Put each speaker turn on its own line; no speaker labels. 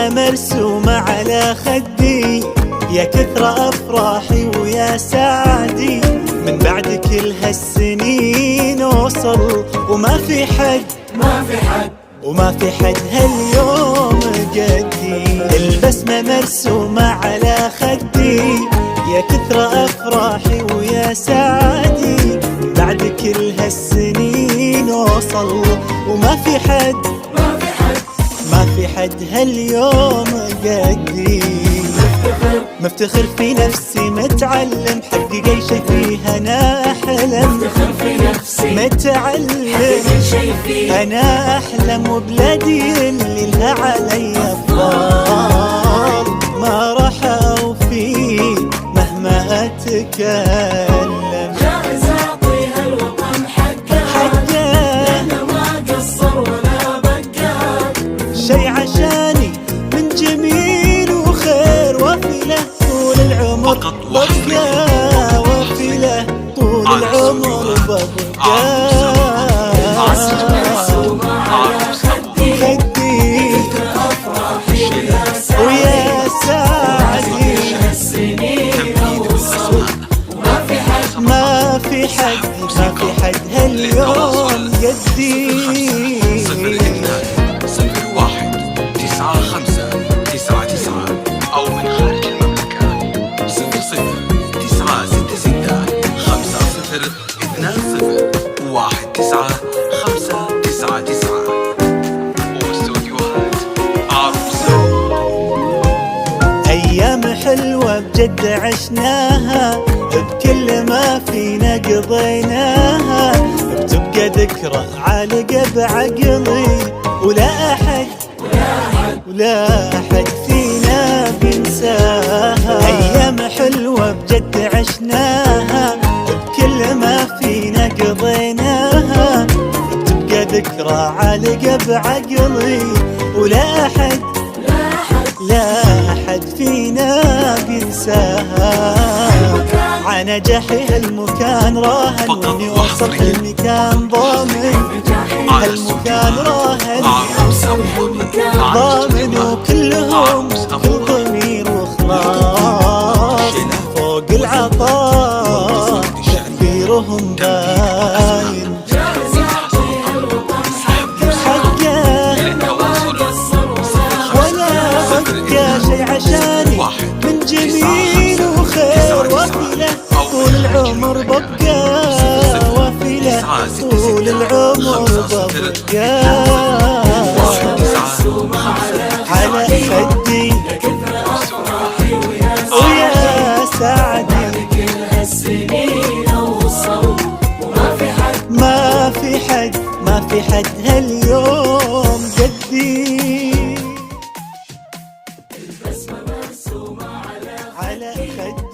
البسمة مرسومة على خدي، يا كثر أفراحي ويا سعدي. من بعد كل هالسنين وصل وما في حد وما في حد هاليوم قدي. البسمة مرسومة على خدي، يا كثر أفراحي ويا سعدي. بعد كل هالسنين وصل وما في حد ما في حد هاليوم قدي. مفتخر في نفسي متعلم، حقق اي شي فيها انا احلم.
مفتخر في نفسي
متعلم،
حقق شي فيها
انا احلم. وبلادي اللي لها علي افضال، ما راح اوفي مهما اتكلم.
جائز اعطيها الوطن حقه، لانه ما قصر ولا بقى
شي عشاني من جميل وخير، وفي له طول العمر ببقى، وفي له طول العمر ببقى. ويا سعدي ما في حد هاليوم قدي.
019599 أو من خارج المملكة 00905020 واستوديوهات عروسة.
أيام حلوة بجد عشناها، بكل ما فينا قضيناها. بتبقى ذكرى عالقة بعقلي، ولا أحد فينا بينساها. أيام حلوة بجد عشناها، بكل ما فينا قضيناها. بتبقى ذكرى عالقة بعقلي، ولا أحد فينا بينساها. عنجاحي هالمكان راهن، واني اوصل حلمي كان ضامن. هالمكان راهن ضامن، وكلهم كل ضمير وخلاص. فوق العطاء تكبيرهم باين. شي عشاني من جميل وخير، وفي له طول العمر ببقى، وفي له طول العمر ببقى. على خدي ويا سعدي، ما في حد هاليوم قدي. على خدي